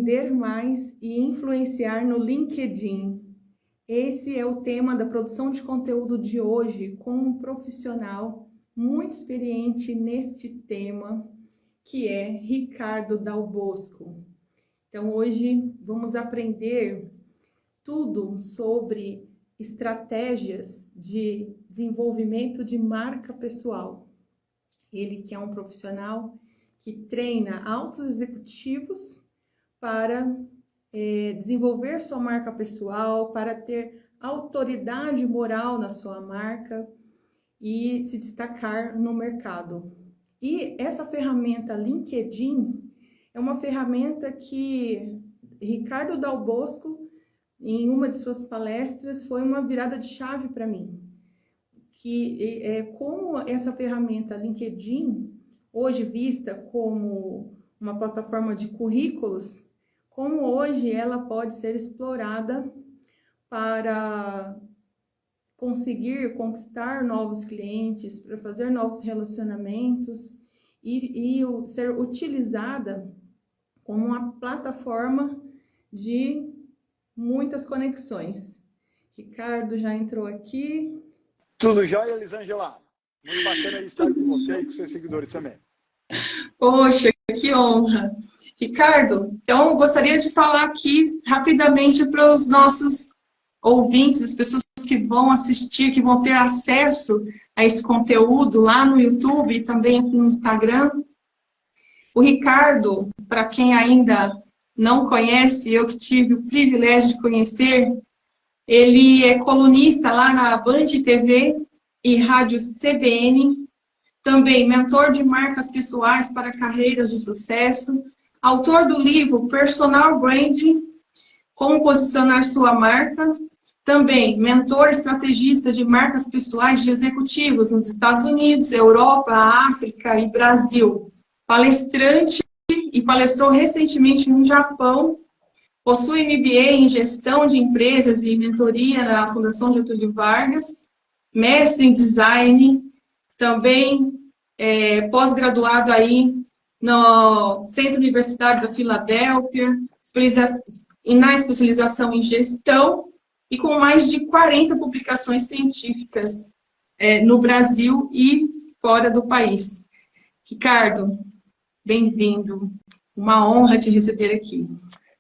vender mais e influenciar no LinkedIn. Esse é o tema da produção de conteúdo de hoje, com um profissional muito experiente neste tema, que é Ricardo Dal Bosco. Então, hoje vamos aprender tudo sobre estratégias de desenvolvimento de marca pessoal. Ele que é um profissional que treina altos executivos para desenvolver sua marca pessoal, para ter autoridade moral na sua marca e se destacar no mercado. E essa ferramenta LinkedIn é uma ferramenta que Ricardo Dal Bosco, em uma de suas palestras, foi uma virada de chave para mim. Que como essa ferramenta LinkedIn, hoje vista como uma plataforma de currículos, como hoje ela pode ser explorada para conseguir conquistar novos clientes, para fazer novos relacionamentos e ser utilizada como uma plataforma de muitas conexões. Ricardo já entrou aqui. Tudo jóia, Elisângela? Muito bacana estar com você e com seus seguidores também. Poxa, que honra. Ricardo, então eu gostaria de falar aqui rapidamente para os nossos ouvintes, as pessoas que vão assistir, que vão ter acesso a esse conteúdo lá no YouTube e também aqui no Instagram. O Ricardo, para quem ainda não conhece, eu que tive o privilégio de conhecer, ele é colunista lá na Band TV e Rádio CBN, também mentor de marcas pessoais para carreiras de sucesso, autor do livro Personal Branding, Como Posicionar Sua Marca, também mentor estrategista de marcas pessoais de executivos nos Estados Unidos, Europa, África e Brasil, palestrante e palestrou recentemente no Japão, possui MBA em gestão de empresas e mentoria na Fundação Getúlio Vargas, mestre em design, também pós-graduado aí no Centro Universitário da Filadélfia, e na especialização em gestão, e com mais de 40 publicações científicas no Brasil e fora do país. Ricardo, bem-vindo. Uma honra te receber aqui.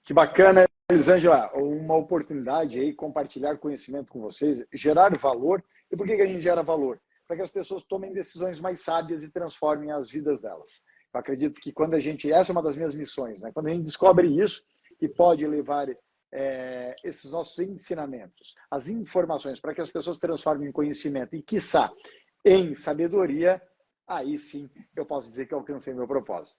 Que bacana, Elisângela. Uma oportunidade aí, compartilhar conhecimento com vocês, gerar valor. E por que a gente gera valor? Para que as pessoas tomem decisões mais sábias e transformem as vidas delas. Eu acredito que quando essa é uma das minhas missões, né? Quando a gente descobre isso e pode levar esses nossos ensinamentos, as informações, para que as pessoas transformem em conhecimento e, quiçá, em sabedoria, aí sim eu posso dizer que eu alcancei meu propósito.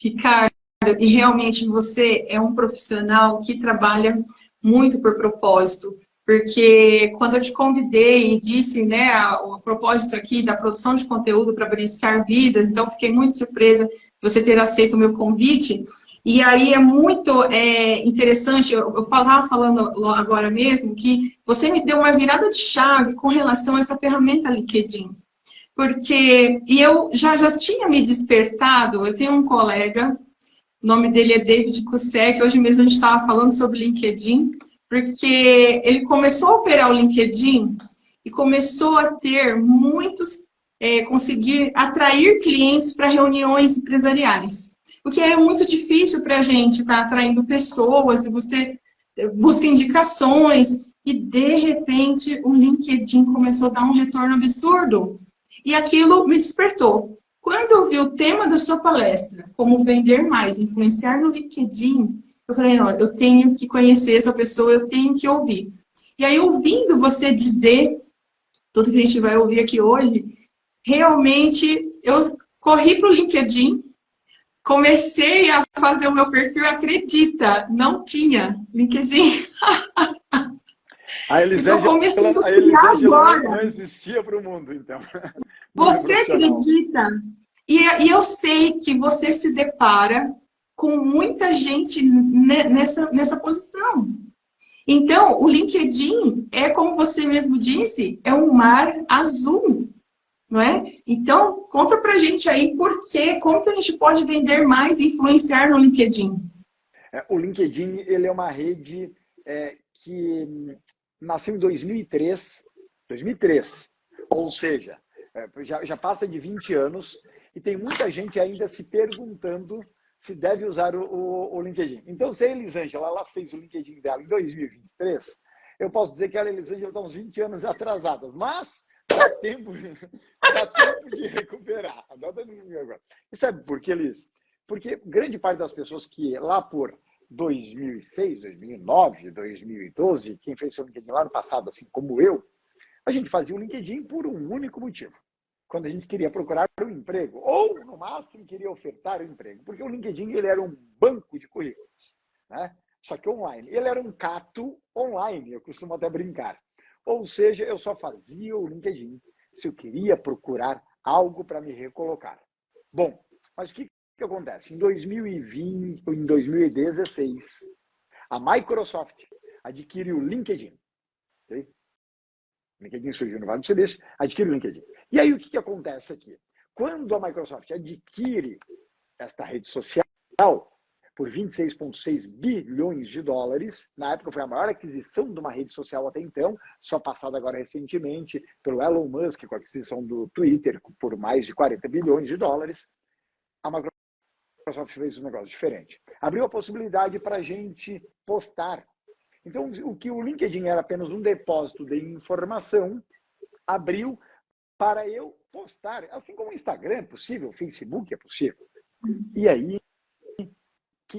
Ricardo, e realmente você é um profissional que trabalha muito por propósito, porque quando eu te convidei e disse, né, o propósito aqui da produção de conteúdo para beneficiar vidas, então fiquei muito surpresa de você ter aceito o meu convite. E aí é muito interessante, eu estava falando agora mesmo, que você me deu uma virada de chave com relação a essa ferramenta LinkedIn. Porque eu já tinha me despertado, eu tenho um colega, o nome dele é David Kusek, hoje mesmo a gente estava falando sobre LinkedIn, porque ele começou a operar o LinkedIn e começou a ter conseguir atrair clientes para reuniões empresariais. O que é muito difícil para a gente estar atraindo pessoas, e você busca indicações, e de repente o LinkedIn começou a dar um retorno absurdo. E aquilo me despertou. Quando eu vi o tema da sua palestra, como vender mais, influenciar no LinkedIn, eu falei, não, eu tenho que conhecer essa pessoa, eu tenho que ouvir. E aí, ouvindo você dizer, tudo que a gente vai ouvir aqui hoje, realmente eu corri para o LinkedIn, comecei a fazer o meu perfil, acredita, não tinha LinkedIn. A Elisângela não existia para o mundo, então. Você acredita? E eu sei que você se depara com muita gente nessa posição. Então, o LinkedIn é, como você mesmo disse, é um mar azul, não é? Então, conta pra gente aí por quê, como que a gente pode vender mais e influenciar no LinkedIn. O LinkedIn, ele é uma rede que nasceu em 2003, ou seja, já passa de 20 anos e tem muita gente ainda se perguntando se deve usar o LinkedIn. Então, se a Elisângela ela fez o LinkedIn dela em 2023, eu posso dizer que a Elisângela está uns 20 anos atrasadas, mas dá tempo de recuperar. E sabe por que, Elis? Porque grande parte das pessoas que lá por 2006, 2009, 2012, quem fez seu LinkedIn lá no passado, assim como eu, a gente fazia o LinkedIn por um único motivo. Quando a gente queria procurar um emprego, ou no máximo queria ofertar um emprego, porque o LinkedIn ele era um banco de currículos, né? Só que online. Ele era um cato online, eu costumo até brincar. Ou seja, eu só fazia o LinkedIn se eu queria procurar algo para me recolocar. Bom, mas o que acontece? Em 2020, em 2016, a Microsoft adquiriu o LinkedIn. Okay? O LinkedIn surgiu no Vale do Silício, adquire o LinkedIn. E aí o que acontece aqui? Quando a Microsoft adquire esta rede social por 26,6 bilhões de dólares, na época foi a maior aquisição de uma rede social até então, só passada agora recentemente pelo Elon Musk com a aquisição do Twitter por mais de 40 bilhões de dólares, a Microsoft fez um negócio diferente. Abriu a possibilidade para a gente postar. Então, o que o LinkedIn era apenas um depósito de informação, abriu para eu postar, assim como o Instagram é possível, o Facebook é possível. E aí, o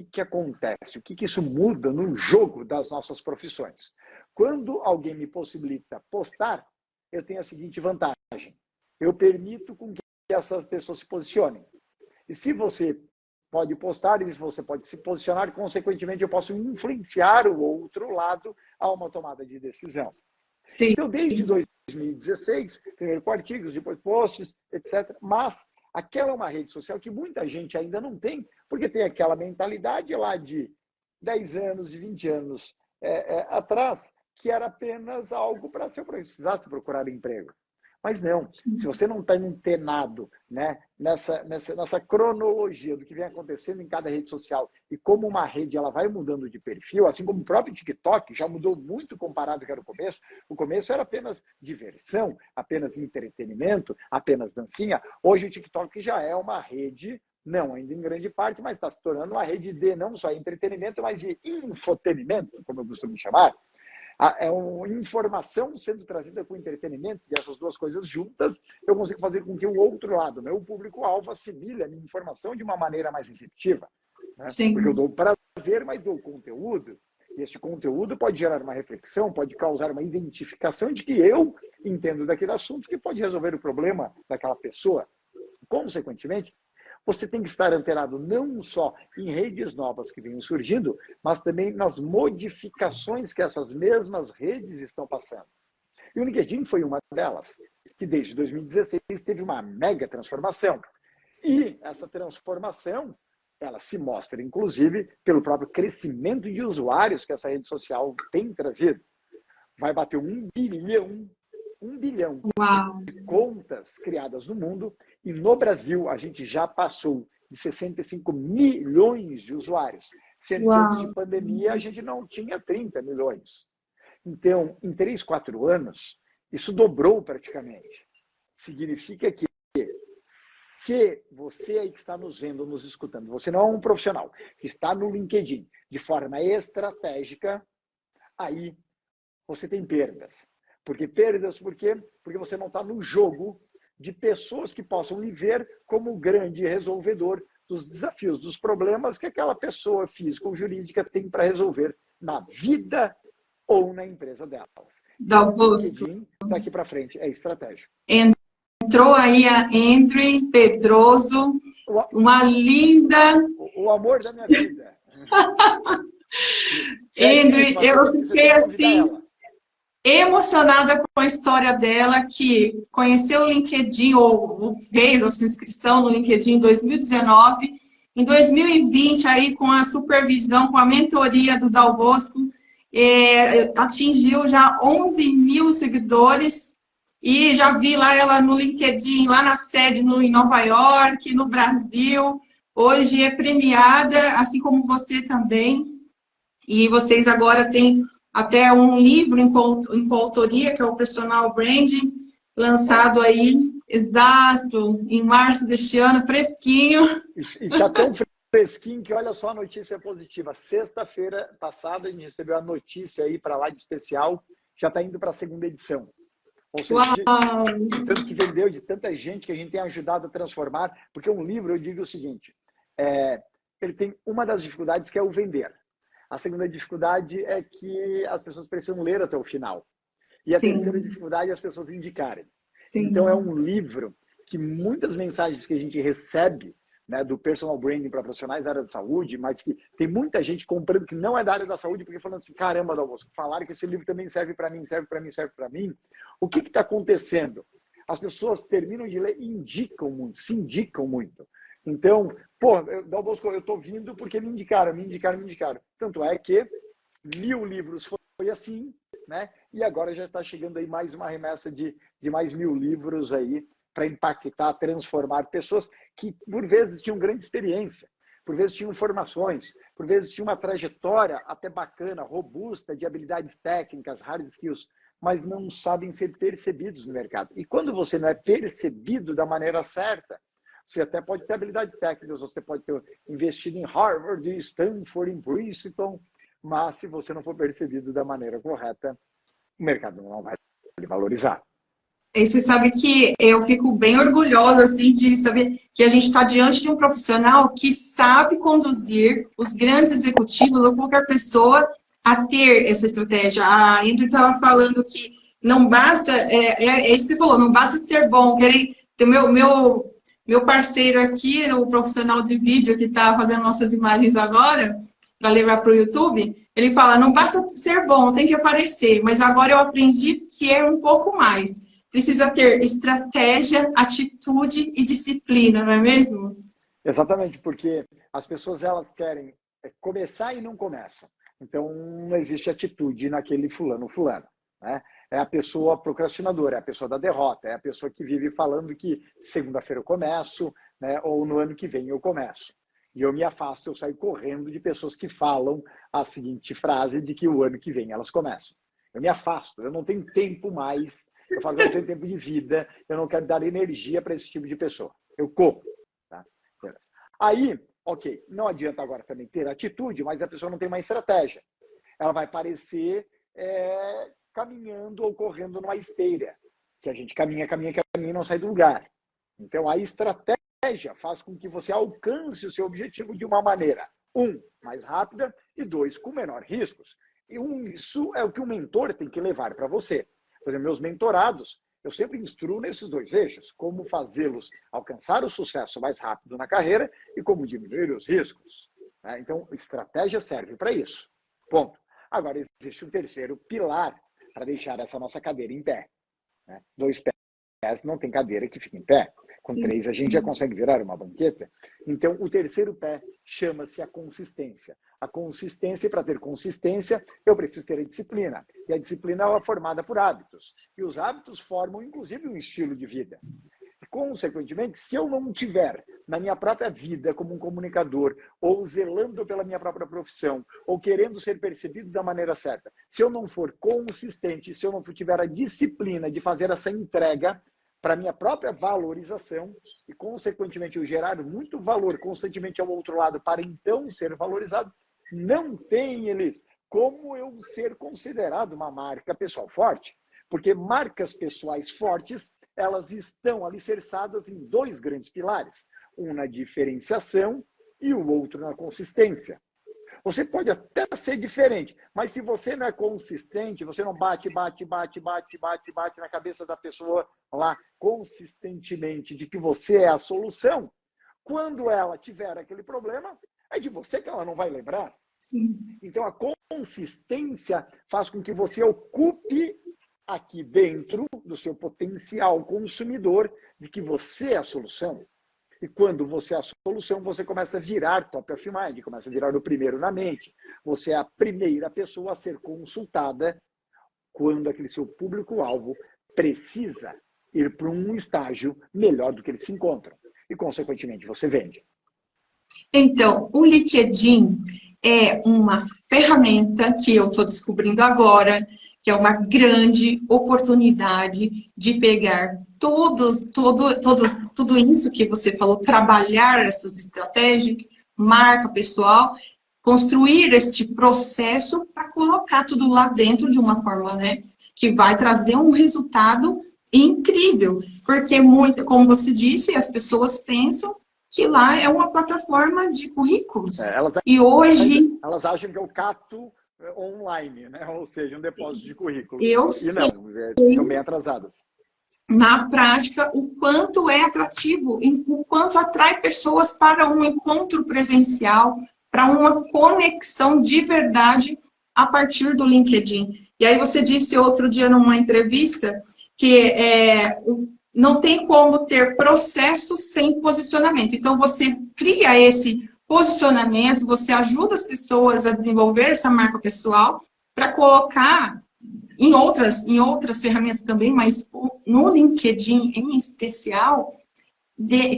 que acontece? O que isso muda no jogo das nossas profissões? Quando alguém me possibilita postar, eu tenho a seguinte vantagem. Eu permito com que essas pessoas se posicionem. E se você pode postar, e você pode se posicionar, consequentemente eu posso influenciar o outro lado a uma tomada de decisão. Sim. Então, desde 2016, primeiro com artigos, depois posts, etc. Mas aquela é uma rede social que muita gente ainda não tem, porque tem aquela mentalidade lá de 10 anos, de 20 anos atrás, que era apenas algo para se eu precisasse procurar emprego. Mas não, se você não está antenado, né, nessa cronologia do que vem acontecendo em cada rede social e como uma rede ela vai mudando de perfil, assim como o próprio TikTok já mudou muito comparado com o que era o começo era apenas diversão, apenas entretenimento, apenas dancinha. Hoje o TikTok já é uma rede, não ainda em grande parte, mas está se tornando uma rede de não só entretenimento, mas de infotenimento, como eu costumo chamar. É uma informação sendo trazida com entretenimento, e essas duas coisas juntas, eu consigo fazer com que o outro lado, meu público-alvo, assimile a minha informação de uma maneira mais receptiva. Né? Porque eu dou prazer, mas dou conteúdo, e esse conteúdo pode gerar uma reflexão, pode causar uma identificação de que eu entendo daquele assunto, que pode resolver o problema daquela pessoa. Consequentemente, você tem que estar antenado não só em redes novas que vêm surgindo, mas também nas modificações que essas mesmas redes estão passando. E o LinkedIn foi uma delas, que desde 2016 teve uma mega transformação. E essa transformação, ela se mostra, inclusive, pelo próprio crescimento de usuários que essa rede social tem trazido. Vai bater 1 bilhão de contas criadas no mundo, e no Brasil a gente já passou de 65 milhões de usuários, sendo que antes de pandemia a gente não tinha 30 milhões. Então, em 3, 4 anos, isso dobrou praticamente. Significa que se você aí que está nos vendo, nos escutando, você não é um profissional que está no LinkedIn de forma estratégica, aí você tem perdas. Por quê? Porque você não está no jogo de pessoas que possam lhe ver como o grande resolvedor dos desafios, dos problemas que aquela pessoa física ou jurídica tem para resolver na vida ou na empresa delas. Dalbosco, daqui para frente é estratégico. Entrou aí a André Pedroso, uma linda... O amor da minha vida. André, eu fiquei assim... emocionada com a história dela, que conheceu o LinkedIn, ou fez a sua inscrição no LinkedIn em 2019. Em 2020, aí, com a supervisão, com a mentoria do Dalbosco, atingiu já 11 mil seguidores. E já vi lá ela no LinkedIn, lá na sede em Nova York, no Brasil, hoje é premiada, assim como você também. E vocês agora têm até um livro em coautoria, que é o Personal Branding, lançado aí, exato, em março deste ano, fresquinho. E está tão fresquinho que olha só a notícia positiva. Sexta-feira passada a gente recebeu a notícia aí para lá de especial, já está indo para a segunda edição. Ou seja, Uau! de tanto que vendeu, de tanta gente que a gente tem ajudado a transformar, porque um livro, eu digo o seguinte, ele tem uma das dificuldades que é o vender. A segunda dificuldade é que as pessoas precisam ler até o final. E a terceira dificuldade é as pessoas indicarem. Sim. Então é um livro que muitas mensagens que a gente recebe, né, do personal branding para profissionais da área da saúde, mas que tem muita gente comprando que não é da área da saúde, porque falando assim, caramba, Dom Bosco, falaram que esse livro também serve para mim, serve para mim, serve para mim. O que está acontecendo? As pessoas terminam de ler e indicam muito, se indicam muito. Então, Dom Bosco, eu estou vindo porque me indicaram. Tanto é que 1000 livros foi assim, né? E agora já está chegando aí mais uma remessa de mais 1000 livros aí para impactar, transformar pessoas que, por vezes, tinham grande experiência, por vezes tinham formações, por vezes tinham uma trajetória até bacana, robusta, de habilidades técnicas, hard skills, mas não sabem ser percebidos no mercado. E quando você não é percebido da maneira certa, você até pode ter habilidades técnicas, você pode ter investido em Harvard, em Stanford, em Princeton, mas se você não for percebido da maneira correta, o mercado não vai lhe valorizar. E você sabe que eu fico bem orgulhosa assim, de saber que a gente está diante de um profissional que sabe conduzir os grandes executivos ou qualquer pessoa a ter essa estratégia. A Andrew estava falando que não basta, é isso que você falou, não basta ser bom. Meu parceiro aqui, o profissional de vídeo que está fazendo nossas imagens agora, para levar para o YouTube, ele fala, não basta ser bom, tem que aparecer. Mas agora eu aprendi que é um pouco mais. Precisa ter estratégia, atitude e disciplina, não é mesmo? Exatamente, porque as pessoas elas querem começar e não começam. Então, não existe atitude naquele fulano, né? É a pessoa procrastinadora, é a pessoa da derrota, é a pessoa que vive falando que segunda-feira eu começo, né? Ou no ano que vem eu começo. E eu me afasto, eu saio correndo de pessoas que falam a seguinte frase de que o ano que vem elas começam. Eu me afasto, eu não tenho tempo mais. Eu falo que eu não tenho tempo de vida, eu não quero dar energia para esse tipo de pessoa. Eu corro. Tá? Aí, ok, não adianta agora também ter atitude, mas a pessoa não tem uma estratégia. Ela vai parecer caminhando ou correndo numa esteira, que a gente caminha e não sai do lugar. Então, a estratégia faz com que você alcance o seu objetivo de uma maneira, mais rápida e com menor riscos. E isso é o que o mentor tem que levar para você. Por exemplo, meus mentorados, eu sempre instruo nesses 2 eixos, como fazê-los alcançar o sucesso mais rápido na carreira e como diminuir os riscos. Então, estratégia serve para isso. Ponto. Agora, existe um terceiro pilar para deixar essa nossa cadeira em pé. 2 pés não tem cadeira que fique em pé. Com 3 a gente já consegue virar uma banqueta. Então, o terceiro pé chama-se a consistência. A consistência, para ter consistência, eu preciso ter a disciplina. E a disciplina é formada por hábitos. E os hábitos formam, inclusive, um estilo de vida. E, consequentemente, se eu não tiver na minha própria vida como um comunicador, ou zelando pela minha própria profissão, ou querendo ser percebido da maneira certa, se eu não for consistente, se eu não tiver a disciplina de fazer essa entrega para minha própria valorização e, consequentemente, eu gerar muito valor constantemente ao outro lado para então ser valorizado, não tem, Elis, como eu ser considerado uma marca pessoal forte. Porque marcas pessoais fortes, elas estão alicerçadas em 2 grandes pilares. Um na diferenciação e o outro na consistência. Você pode até ser diferente, mas se você não é consistente, você não bate na cabeça da pessoa lá consistentemente de que você é a solução, quando ela tiver aquele problema, é de você que ela não vai lembrar. Sim. Então, a consistência faz com que você ocupe aqui dentro do seu potencial consumidor de que você é a solução. E quando você é a solução, você começa a virar top of mind, começa a virar o primeiro na mente. Você é a primeira pessoa a ser consultada quando aquele seu público-alvo precisa ir para um estágio melhor do que eles se encontram. E, consequentemente, você vende. Então, o LinkedIn é uma ferramenta que eu estou descobrindo agora, que é uma grande oportunidade de pegar tudo isso que você falou, trabalhar essas estratégias, marca pessoal, construir este processo para colocar tudo lá dentro de uma forma, né, que vai trazer um resultado incrível. Porque, muito, como você disse, as pessoas pensam que lá é uma plataforma de currículos. E hoje... Elas acham que é o Cato online, né? Ou seja, um depósito de currículos. Eu e sei. não, estão bem atrasadas. Na prática, o quanto é atrativo, o quanto atrai pessoas para um encontro presencial, para uma conexão de verdade a partir do LinkedIn. E aí você disse outro dia numa entrevista que não tem como ter processo sem posicionamento. Então, você cria esse posicionamento, você ajuda as pessoas a desenvolver essa marca pessoal para colocar em outras ferramentas também, mas no LinkedIn em especial,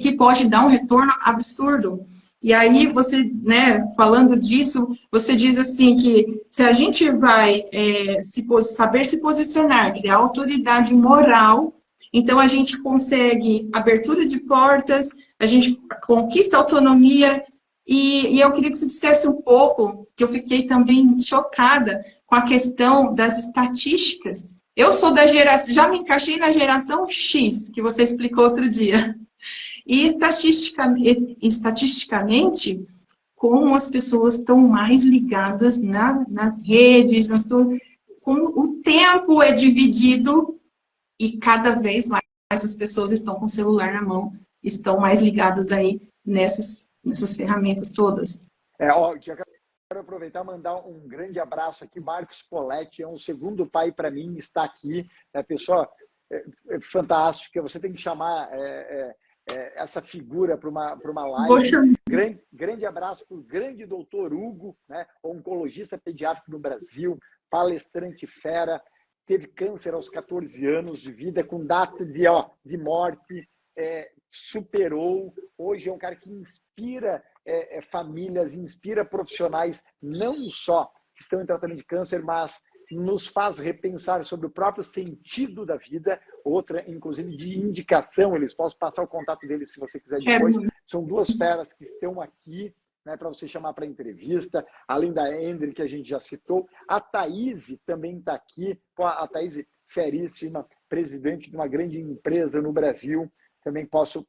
que pode dar um retorno absurdo. E aí, você, né, falando disso, você diz assim que se a gente vai saber se posicionar, criar autoridade moral, então a gente consegue abertura de portas, a gente conquista autonomia, e eu queria que você dissesse um pouco, que eu fiquei também chocada com a questão das estatísticas. Eu sou da geração, já me encaixei na geração X, que você explicou outro dia. E estatisticamente, como as pessoas estão mais ligadas nas redes, como o tempo é dividido e cada vez mais as pessoas estão com o celular na mão, estão mais ligadas aí nessas ferramentas todas. Eu quero aproveitar e mandar um grande abraço aqui. Marcos Poletti é um segundo pai para mim, está aqui. Pessoa fantástica. Você tem que chamar essa figura para uma live. Grande abraço para o grande doutor Hugo, né, oncologista pediátrico no Brasil, palestrante fera, teve câncer aos 14 anos de vida, com data de morte, superou. Hoje é um cara que inspira famílias, inspira profissionais, não só que estão em tratamento de câncer, mas nos faz repensar sobre o próprio sentido da vida. Outra, inclusive, de indicação, eles posso passar o contato deles se você quiser depois. São duas feras que estão aqui, né, para você chamar para entrevista, além da Endre, que a gente já citou. A Thaís também está aqui, a Thaís feríssima, presidente de uma grande empresa no Brasil. Também posso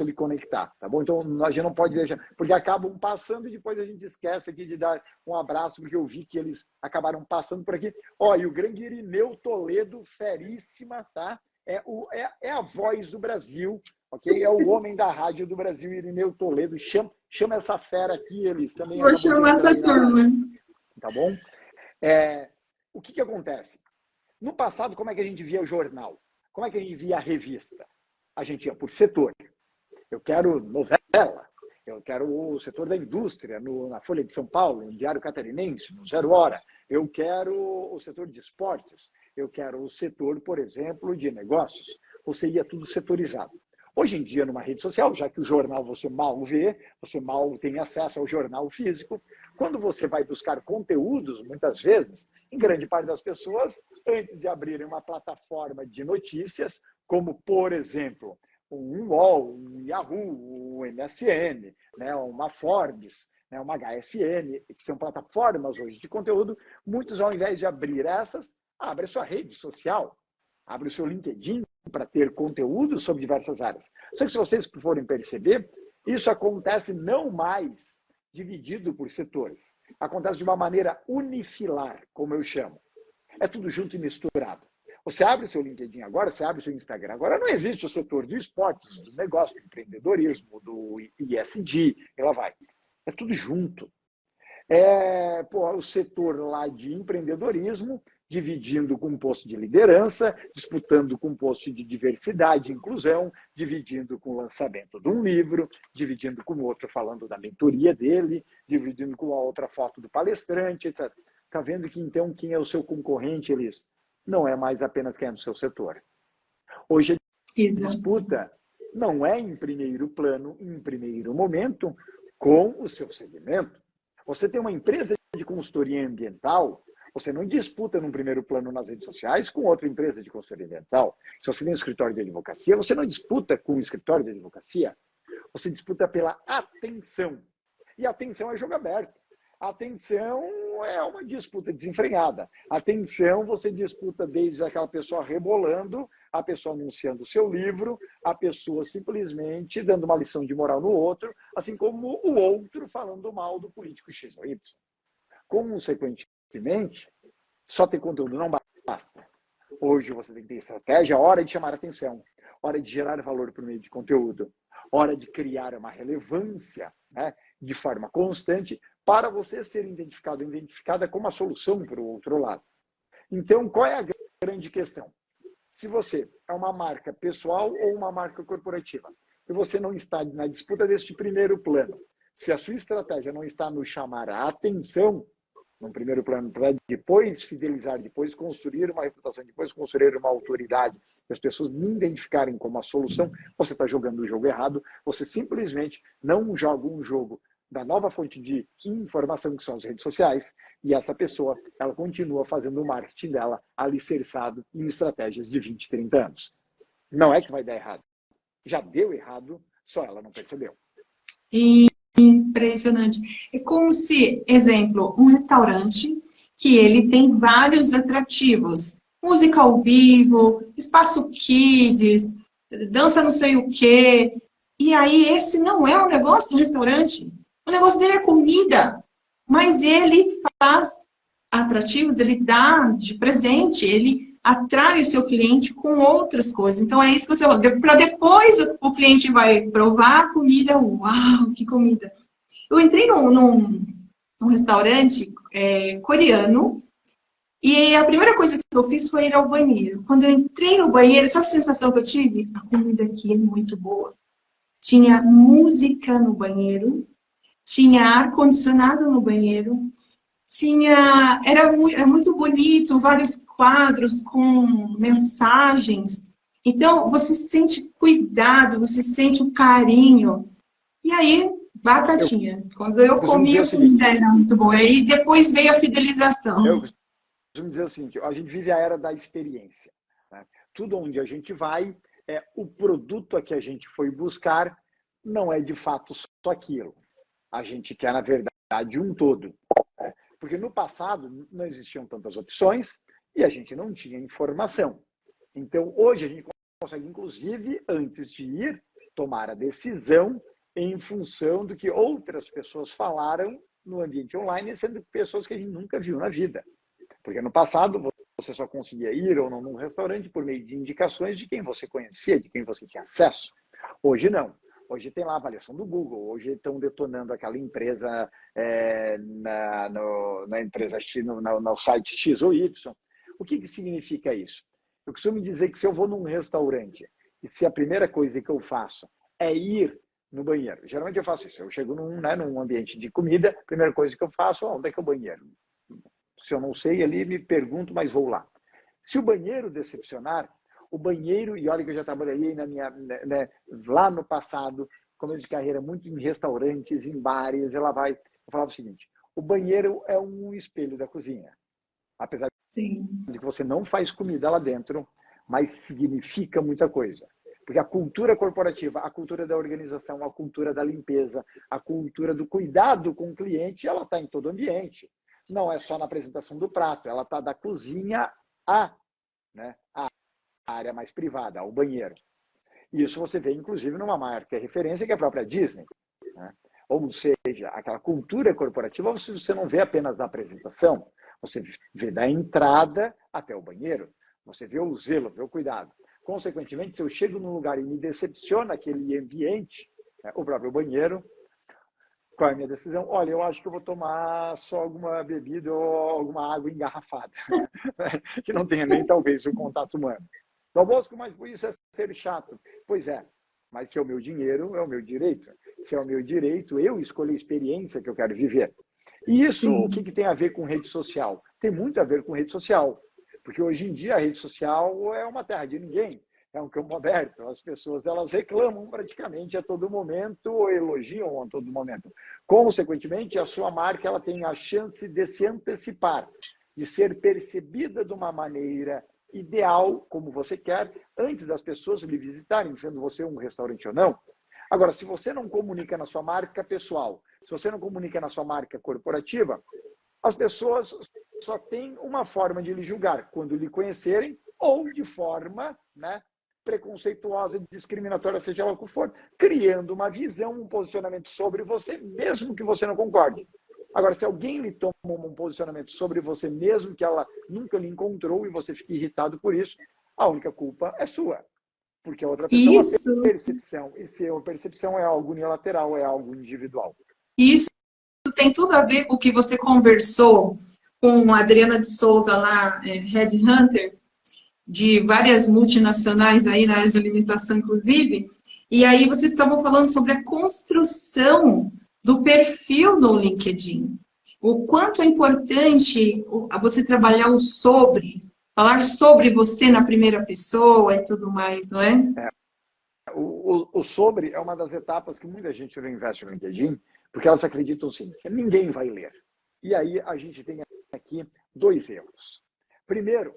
lhe conectar, tá bom? Então, a gente não pode deixar, porque acabam passando e depois a gente esquece aqui de dar um abraço, porque eu vi que eles acabaram passando por aqui. E o grande Irineu Toledo, feríssima, tá? É a voz do Brasil, ok? É o homem da rádio do Brasil, Irineu Toledo. Chama essa fera aqui, eles também. Vou chamar essa turma. Tá bom? O que acontece? No passado, como é que a gente via o jornal? Como é que a gente via a revista? A gente ia por setor. Eu quero novela, eu quero o setor da indústria, na Folha de São Paulo, no Diário Catarinense, no Zero Hora. Eu quero o setor de esportes, eu quero o setor, por exemplo, de negócios. Você ia tudo setorizado. Hoje em dia, numa rede social, já que o jornal você mal vê, você mal tem acesso ao jornal físico, quando você vai buscar conteúdos, muitas vezes, em grande parte das pessoas, antes de abrirem uma plataforma de notícias, como, por exemplo, um UOL, um Yahoo, um MSN, né, uma Forbes, né, uma HSN, que são plataformas hoje de conteúdo, muitos, ao invés de abrir essas, abre a sua rede social, abre o seu LinkedIn para ter conteúdo sobre diversas áreas. Só que se vocês forem perceber, isso acontece não mais dividido por setores. Acontece de uma maneira unifilar, como eu chamo. É tudo junto e misturado. Você abre o seu LinkedIn agora, você abre o seu Instagram. Agora não existe o setor do esporte, do negócio, do empreendedorismo, do ESG, ela vai. É tudo junto. O setor lá de empreendedorismo, dividindo com um posto de liderança, disputando com um posto de diversidade e inclusão, dividindo com o lançamento de um livro, dividindo com o outro falando da mentoria dele, dividindo com a outra foto do palestrante, etc. Está vendo que, então, quem é o seu concorrente, eles não é mais apenas quem é no seu setor. Hoje a disputa não é em primeiro plano, em primeiro momento, com o seu segmento. Você tem uma empresa de consultoria ambiental, você não disputa num primeiro plano nas redes sociais com outra empresa de consultoria ambiental. Se você tem um escritório de advocacia, você não disputa com um escritório de advocacia. Você disputa pela atenção. E a atenção é jogo aberto. A atenção é uma disputa desenfreada. A atenção você disputa desde aquela pessoa rebolando, a pessoa anunciando o seu livro, a pessoa simplesmente dando uma lição de moral no outro, assim como o outro falando mal do político X ou Y. Consequentemente, só ter conteúdo não basta. Hoje você tem que ter estratégia, hora de chamar a atenção, hora de gerar valor por meio de conteúdo, hora de criar uma relevância, né, de forma constante para você ser identificado, identificada como a solução para o outro lado. Então, qual é a grande questão? Se você é uma marca pessoal ou uma marca corporativa, e você não está na disputa deste primeiro plano, se a sua estratégia não está no chamar a atenção, no primeiro plano, para depois fidelizar, depois construir uma reputação, depois construir uma autoridade, que as pessoas me identificarem como a solução, você está jogando o jogo errado, você simplesmente não joga um jogo da nova fonte de informação que são as redes sociais, e essa pessoa, ela continua fazendo o marketing dela alicerçado em estratégias de 20, 30 anos. Não é que vai dar errado. Já deu errado, só ela não percebeu. Impressionante. É como se, exemplo, um restaurante que ele tem vários atrativos. Música ao vivo, espaço kids, dança não sei o quê. E aí esse não é o negócio do restaurante. O negócio dele é comida. Mas ele faz atrativos, ele dá de presente, ele atrai o seu cliente com outras coisas. Então é isso que você fala. Para depois o cliente vai provar a comida. Uau, que comida! Eu entrei num restaurante coreano e a primeira coisa que eu fiz foi ir ao banheiro. Quando eu entrei no banheiro, sabe a sensação que eu tive? A comida aqui é muito boa. Tinha música no banheiro, tinha ar-condicionado no banheiro, era muito bonito, vários quadros com mensagens. Então, você sente cuidado, você sente o carinho. E aí, batatinha. Quando eu comi, a comida era muito boa. E depois veio a fidelização. Eu costumo dizer o seguinte, a gente vive a era da experiência. Né? Tudo onde a gente vai, o produto a que a gente foi buscar não é de fato só aquilo. A gente quer, na verdade, um todo. Né? Porque no passado não existiam tantas opções e a gente não tinha informação. Então, hoje a gente consegue, inclusive, antes de ir, tomar a decisão em função do que outras pessoas falaram no ambiente online, sendo pessoas que a gente nunca viu na vida. Porque no passado você só conseguia ir ou não num restaurante por meio de indicações de quem você conhecia, de quem você tinha acesso. Hoje não. Hoje tem lá a avaliação do Google, hoje estão detonando aquela empresa na empresa X, no site X ou Y. O que significa isso? Eu costumo dizer que se eu vou num restaurante e se a primeira coisa que eu faço é ir no banheiro, geralmente eu faço isso, eu chego num ambiente de comida, a primeira coisa que eu faço, onde é que é o banheiro? Se eu não sei ali, me pergunto, mas vou lá. Se o banheiro decepcionar, o banheiro, e olha que eu já trabalhei lá no passado, começo de carreira, muito em restaurantes, em bares, eu falava o seguinte, o banheiro é um espelho da cozinha. Apesar Sim. de que você não faz comida lá dentro, mas significa muita coisa. Porque a cultura corporativa, a cultura da organização, a cultura da limpeza, a cultura do cuidado com o cliente, ela está em todo o ambiente. Não é só na apresentação do prato, ela está da cozinha a área mais privada, ao banheiro. Isso você vê, inclusive, numa marca referência, que é a própria Disney. Né? Ou seja, aquela cultura corporativa você não vê apenas na apresentação, você vê da entrada até o banheiro, você vê o zelo, vê o cuidado. Consequentemente, se eu chego num lugar e me decepciona aquele ambiente, o próprio banheiro, qual é a minha decisão? Olha, eu acho que eu vou tomar só alguma bebida ou alguma água engarrafada, que não tenha nem talvez o contato humano. Dom Bosco, mas isso é ser chato. Pois é, mas se é o meu dinheiro, é o meu direito. Se é o meu direito, eu escolho a experiência que eu quero viver. E isso, o que tem a ver com rede social? Tem muito a ver com rede social. Porque hoje em dia a rede social é uma terra de ninguém. é um campo aberto. As pessoas elas reclamam praticamente a todo momento ou elogiam a todo momento. Consequentemente, a sua marca ela tem a chance de se antecipar, de ser percebida de uma maneira ideal, como você quer, antes das pessoas lhe visitarem, sendo você um restaurante ou não. Agora, se você não comunica na sua marca pessoal, se você não comunica na sua marca corporativa, as pessoas só têm uma forma de lhe julgar, quando lhe conhecerem ou de forma, né, preconceituosa, discriminatória, seja lá o que for, criando uma visão, um posicionamento sobre você, mesmo que você não concorde. Agora, se alguém lhe toma um posicionamento sobre você, mesmo que ela nunca lhe encontrou e você fique irritado por isso, a única culpa é sua. Porque a outra pessoa Isso, é uma percepção. E se a percepção é algo unilateral, é algo individual. isso tem tudo a ver com o que você conversou com a Adriana de Souza lá, Headhunter, de várias multinacionais aí na área de alimentação, inclusive. E aí vocês estavam falando sobre a construção do perfil no LinkedIn. O quanto é importante você trabalhar o sobre, falar sobre você na primeira pessoa e tudo mais, não é? O sobre é uma das etapas que muita gente não investe no LinkedIn, porque elas acreditam assim, que ninguém vai ler. E aí a gente tem aqui 2 erros. Primeiro,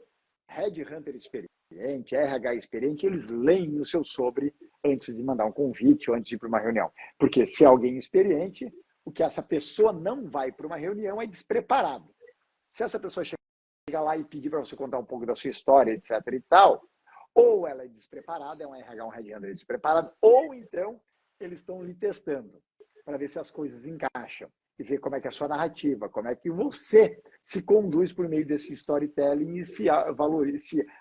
Headhunter experiente, RH experiente, eles leem o seu sobre antes de mandar um convite ou antes de ir para uma reunião. Porque se é alguém experiente, o que essa pessoa não vai para uma reunião é despreparado. Se essa pessoa chegar lá e pedir para você contar um pouco da sua história, etc. e tal, ou ela é despreparada, é um RH, um Headhunter despreparado, ou então eles estão lhe testando para ver se as coisas encaixam e ver como é que é a sua narrativa, como é que você se conduz por meio desse storytelling e se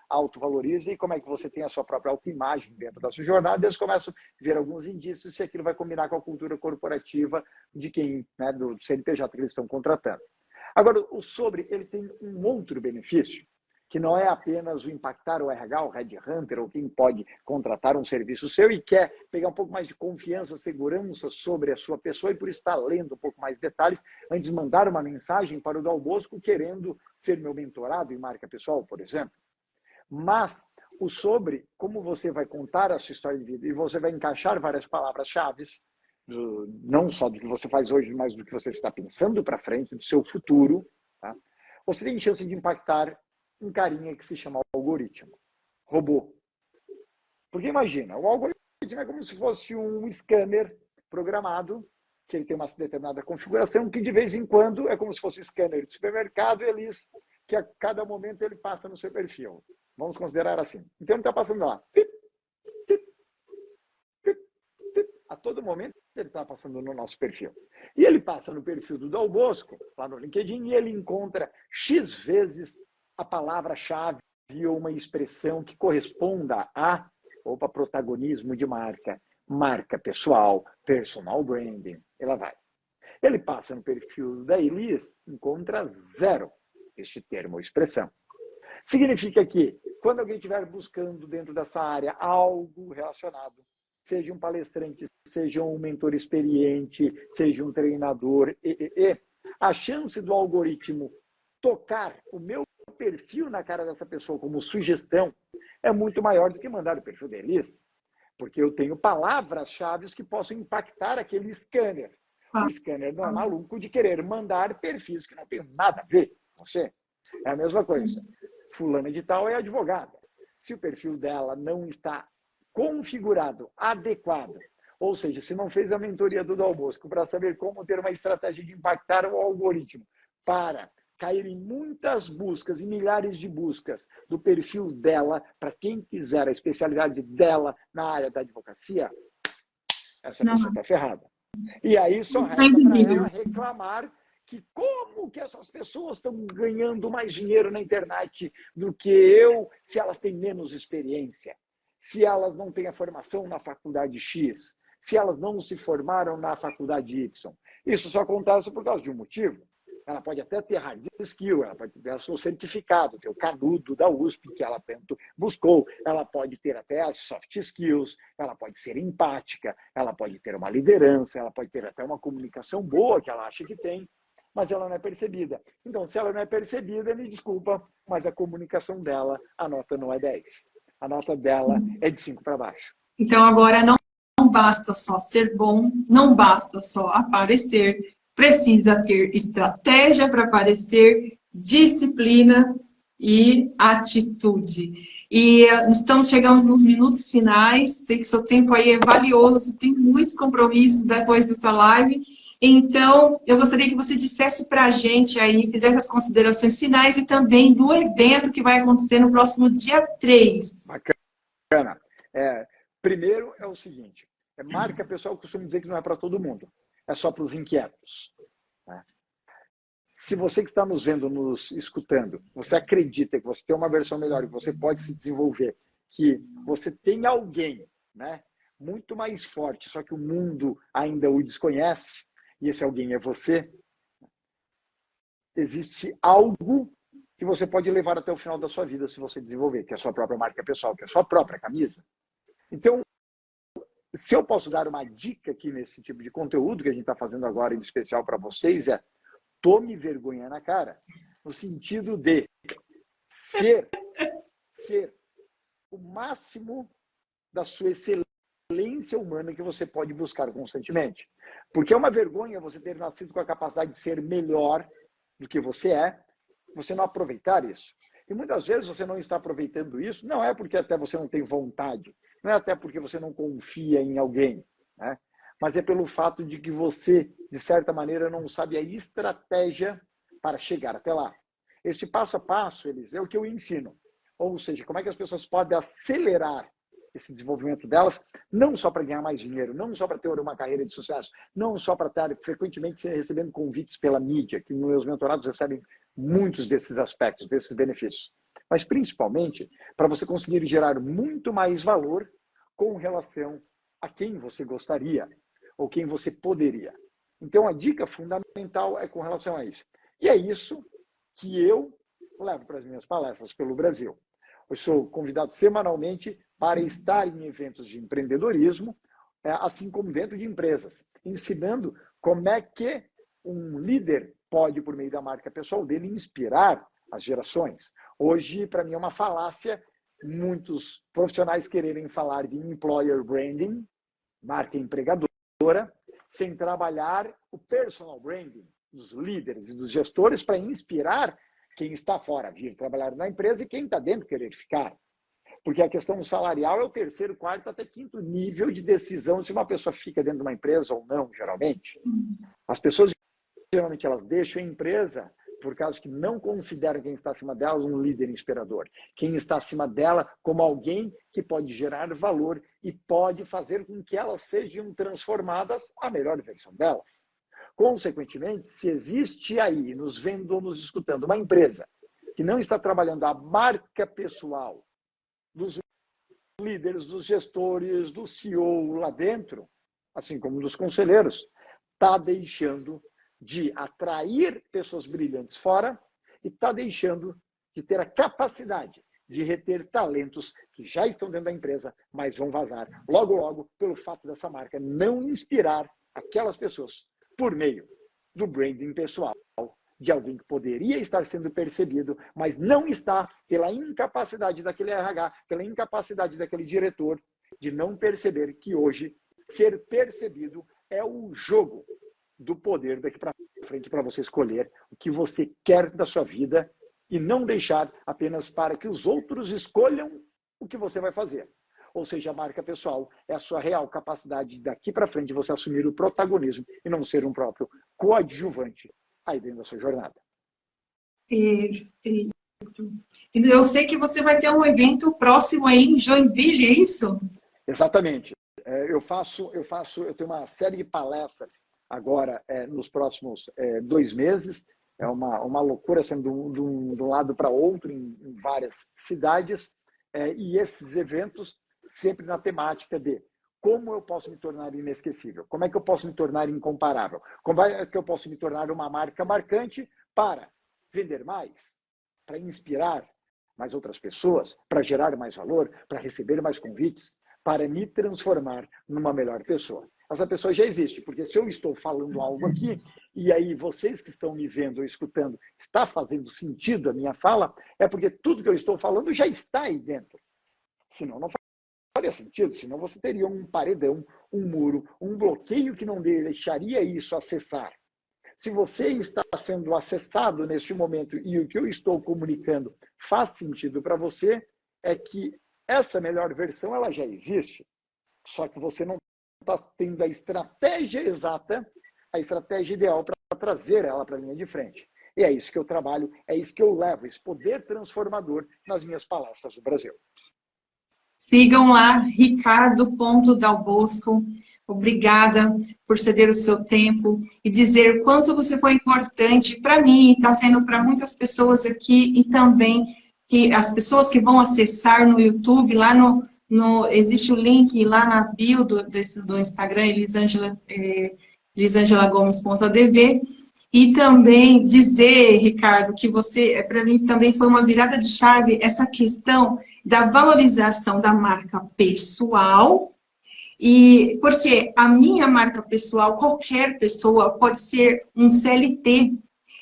autovaloriza e como é que você tem a sua própria autoimagem dentro da sua jornada. Eles começam a ver alguns indícios se aquilo vai combinar com a cultura corporativa de quem, né, do CNPJ que eles estão contratando. Agora, o sobre, ele tem um outro benefício, que não é apenas o impactar o RH, o Headhunter, ou quem pode contratar um serviço seu e quer pegar um pouco mais de confiança, segurança sobre a sua pessoa e por isso está lendo um pouco mais detalhes antes de mandar uma mensagem para o Dal Bosco querendo ser meu mentorado em marca pessoal, por exemplo. Mas o sobre, como você vai contar a sua história de vida e você vai encaixar várias palavras-chave, não só do que você faz hoje, mas do que você está pensando para frente, do seu futuro, tá? Você tem chance de impactar um carinha que se chama algoritmo, robô. Porque imagina, o algoritmo é como se fosse um scanner programado, que ele tem uma determinada configuração, que de vez em quando é como se fosse um scanner de supermercado, que a cada momento ele passa no seu perfil. Vamos considerar assim. Então ele está passando lá. A todo momento ele está passando no nosso perfil. E ele passa no perfil do Dal Bosco, lá no LinkedIn, e ele encontra X vezes a palavra-chave ou uma expressão que corresponda a protagonismo de marca, marca pessoal, personal branding, ela vai. Ele passa no perfil da Elis, encontra 0 este termo ou expressão. Significa que, quando alguém estiver buscando dentro dessa área algo relacionado, seja um palestrante, seja um mentor experiente, seja um treinador, a chance do algoritmo tocar o meu perfil na cara dessa pessoa como sugestão é muito maior do que mandar o perfil da Elis, porque eu tenho palavras-chave que possam impactar aquele scanner. O scanner não é maluco de querer mandar perfis que não tem nada a ver com você. É a mesma coisa. Fulana de tal é advogada. Se o perfil dela não está configurado, adequado, ou seja, se não fez a mentoria do Dal Bosco para saber como ter uma estratégia de impactar o algoritmo para cair em muitas buscas, em milhares de buscas do perfil dela, para quem quiser a especialidade dela na área da advocacia, essa pessoa está ferrada. E aí só resta para ela reclamar que como que essas pessoas estão ganhando mais dinheiro na internet do que eu, se elas têm menos experiência, se elas não têm a formação na faculdade X, se elas não se formaram na faculdade Y. Isso só acontece por causa de um motivo. Ela pode até ter hard skill, ela pode ter o seu certificado, ter o canudo da USP que ela tanto buscou, ela pode ter até as soft skills, ela pode ser empática, ela pode ter uma liderança, ela pode ter até uma comunicação boa que ela acha que tem, mas ela não é percebida. Então, se ela não é percebida, me desculpa, mas a comunicação dela, a nota não é 10. a nota dela é de 5 para baixo. Então, agora não basta só ser bom, não basta só aparecer, precisa ter estratégia para aparecer, disciplina e atitude. E chegamos nos minutos finais, sei que seu tempo aí é valioso, tem muitos compromissos depois dessa live, então eu gostaria que você dissesse para a gente aí, fizesse as considerações finais e também do evento que vai acontecer no próximo dia 3. Bacana. Primeiro é o seguinte, marca pessoal, eu costumo dizer que não é para todo mundo, é só para os inquietos. Né? Se você que está nos vendo, nos escutando, você acredita que você tem uma versão melhor, que você pode se desenvolver, que você tem alguém, né, muito mais forte, só que o mundo ainda o desconhece, e esse alguém é você, existe algo que você pode levar até o final da sua vida se você desenvolver, que é a sua própria marca pessoal, que é a sua própria camisa. Então, se eu posso dar uma dica aqui nesse tipo de conteúdo que a gente está fazendo agora, em especial para vocês, tome vergonha na cara, no sentido de ser o máximo da sua excelência humana que você pode buscar constantemente. Porque é uma vergonha você ter nascido com a capacidade de ser melhor do que você não aproveitar isso. E muitas vezes você não está aproveitando isso, não é porque até você não tem vontade, não é até porque você não confia em alguém, né? Mas é pelo fato de que você, de certa maneira, não sabe a estratégia para chegar até lá. Este passo a passo, Elis, é o que eu ensino. Ou seja, como é que as pessoas podem acelerar esse desenvolvimento delas, não só para ganhar mais dinheiro, não só para ter uma carreira de sucesso, não só para estar frequentemente recebendo convites pela mídia, que meus mentorados recebem muitos desses aspectos, desses benefícios. Mas, principalmente, para você conseguir gerar muito mais valor com relação a quem você gostaria ou quem você poderia. Então, a dica fundamental é com relação a isso. E é isso que eu levo para as minhas palestras pelo Brasil. Eu sou convidado semanalmente para estar em eventos de empreendedorismo, assim como dentro de empresas, ensinando como é que um líder pode, por meio da marca pessoal dele, inspirar as gerações. Hoje, para mim, é uma falácia muitos profissionais quererem falar de employer branding, marca empregadora, sem trabalhar o personal branding dos líderes e dos gestores para inspirar quem está fora a vir trabalhar na empresa e quem está dentro querer ficar. Porque a questão salarial é o terceiro, quarto, até quinto nível de decisão se uma pessoa fica dentro de uma empresa ou não, geralmente. As pessoas, geralmente, elas deixam a empresa por causa que não consideram quem está acima delas um líder inspirador. Quem está acima dela como alguém que pode gerar valor e pode fazer com que elas sejam transformadas à melhor versão delas. Consequentemente, se existe aí, nos vendo ou nos escutando, uma empresa que não está trabalhando a marca pessoal dos líderes, dos gestores, do CEO lá dentro, assim como dos conselheiros, está deixando de atrair pessoas brilhantes fora e está deixando de ter a capacidade de reter talentos que já estão dentro da empresa, mas vão vazar logo, logo, pelo fato dessa marca não inspirar aquelas pessoas por meio do branding pessoal de alguém que poderia estar sendo percebido, mas não está pela incapacidade daquele RH, pela incapacidade daquele diretor de não perceber que hoje ser percebido é o jogo do poder daqui para frente para você escolher o que você quer da sua vida e não deixar apenas para que os outros escolham o que você vai fazer. Ou seja, a marca pessoal é a sua real capacidade daqui para frente de você assumir o protagonismo e não ser um próprio coadjuvante aí dentro da sua jornada. Perfeito. Eu sei que você vai ter um evento próximo aí em Joinville, é isso? Exatamente. Eu tenho uma série de palestras agora nos próximos 2 meses. É uma loucura sendo de um lado para outro em várias cidades. E esses eventos sempre na temática de como eu posso me tornar inesquecível, como é que eu posso me tornar incomparável, como é que eu posso me tornar uma marca marcante para vender mais, para inspirar mais outras pessoas, para gerar mais valor, para receber mais convites, para me transformar numa melhor pessoa. Essa pessoa já existe, porque se eu estou falando algo aqui, e aí vocês que estão me vendo ou escutando, está fazendo sentido a minha fala, é porque tudo que eu estou falando já está aí dentro. Senão não faria sentido, senão você teria um paredão, um muro, um bloqueio que não deixaria isso acessar. Se você está sendo acessado neste momento e o que eu estou comunicando faz sentido para você, é que essa melhor versão ela já existe. Só que você não está tendo a estratégia exata, a estratégia ideal para trazer ela para a linha de frente. E é isso que eu trabalho, é isso que eu levo, esse poder transformador nas minhas palestras do Brasil. Sigam lá, Ricardo.dalbosco. Obrigada por ceder o seu tempo e dizer o quanto você foi importante para mim, está sendo para muitas pessoas aqui e também que as pessoas que vão acessar no YouTube, lá existe o link lá na bio do Instagram, elisangelagomes.adv. E também dizer, Ricardo, que você, para mim, também foi uma virada de chave essa questão da valorização da marca pessoal. E porque a minha marca pessoal, qualquer pessoa pode ser um CLT.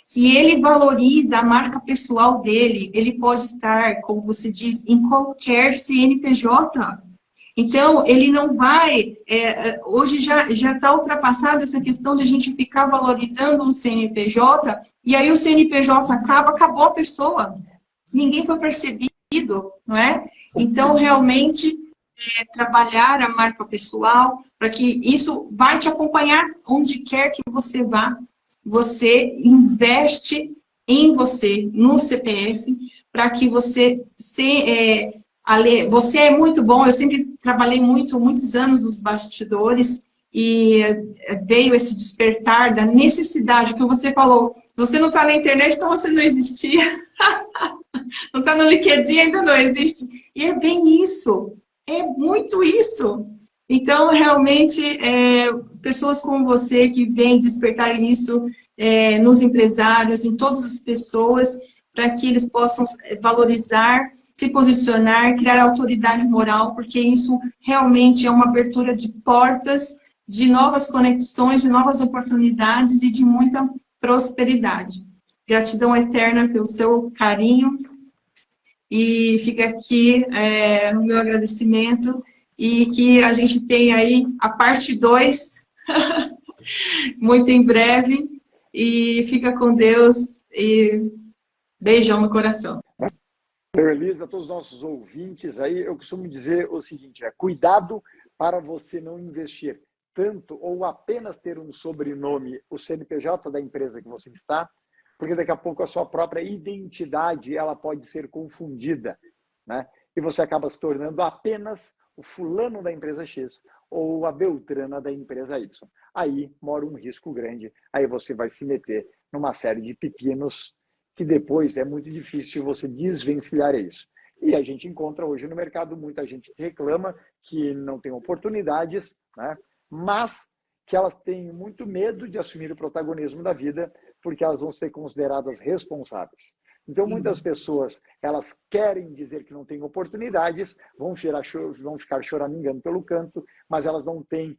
Se ele valoriza a marca pessoal dele, ele pode estar, como você diz, em qualquer CNPJ. Então, ele não vai... hoje já está ultrapassada essa questão de a gente ficar valorizando um CNPJ, e aí o CNPJ acabou a pessoa. Ninguém foi percebido, não é? Então, realmente, trabalhar a marca pessoal, para que isso vai te acompanhar onde quer que você vá. Você investe em você, no CPF, para que você você é muito bom, eu sempre trabalhei muitos anos nos bastidores e veio esse despertar da necessidade que você falou. Se você não está na internet, então você não existia. Não está no LinkedIn, ainda não existe. E é bem isso, é muito isso. Então, realmente, pessoas como você que vêm despertar isso nos empresários, em todas as pessoas, para que eles possam valorizar, se posicionar, criar autoridade moral, porque isso realmente é uma abertura de portas, de novas conexões, de novas oportunidades e de muita prosperidade. Gratidão eterna pelo seu carinho e fica aqui no meu agradecimento e que a gente tenha aí a parte 2 muito em breve e fica com Deus e beijão no coração. Elisa, a todos os nossos ouvintes aí, eu costumo dizer o seguinte, cuidado para você não investir tanto ou apenas ter um sobrenome, o CNPJ da empresa que você está, porque daqui a pouco a sua própria identidade ela pode ser confundida, né? E você acaba se tornando apenas o fulano da empresa X ou a Beltrana da empresa Y. Aí mora um risco grande, aí você vai se meter numa série de pepinos que depois é muito difícil você desvencilhar isso. E a gente encontra hoje no mercado muita gente que reclama que não tem oportunidades, né? Mas que elas têm muito medo de assumir o protagonismo da vida porque elas vão ser consideradas responsáveis. Então, muitas pessoas, elas querem dizer que não têm oportunidades, vão ficar choramingando pelo canto, mas elas não têm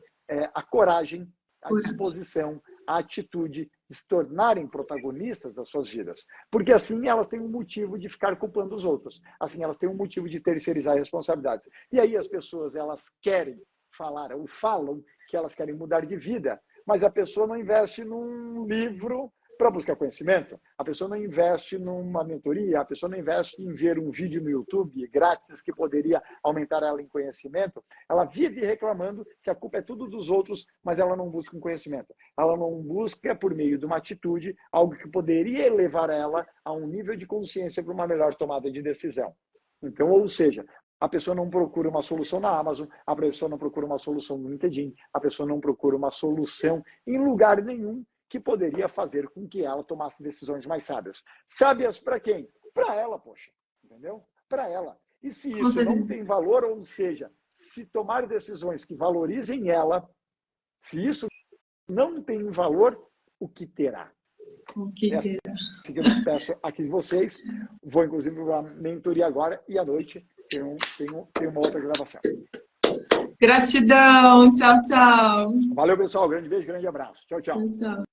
a coragem, a disposição, a atitude de se tornarem protagonistas das suas vidas. Porque assim elas têm um motivo de ficar culpando os outros. Assim elas têm um motivo de terceirizar responsabilidades. E aí as pessoas, elas querem falar ou falam que elas querem mudar de vida, mas a pessoa não investe num livro para buscar conhecimento, a pessoa não investe numa mentoria, a pessoa não investe em ver um vídeo no YouTube grátis que poderia aumentar ela em conhecimento, ela vive reclamando que a culpa é tudo dos outros, mas ela não busca um conhecimento. Ela não busca, por meio de uma atitude, algo que poderia elevar ela a um nível de consciência para uma melhor tomada de decisão. Então, ou seja, a pessoa não procura uma solução na Amazon, a pessoa não procura uma solução no LinkedIn, a pessoa não procura uma solução em lugar nenhum que poderia fazer com que ela tomasse decisões mais sábias. Sábias para quem? Para ela, poxa. Entendeu? Para ela. E se isso não tem valor, ou seja, se tomar decisões que valorizem ela, se isso não tem valor, o que terá? O que terá? Que eu despeço aqui de vocês. Vou, inclusive, para a mentoria agora e à noite tem uma outra gravação. Gratidão. Tchau, tchau. Valeu, pessoal. Grande beijo, grande abraço. Tchau, tchau. Tchau, tchau.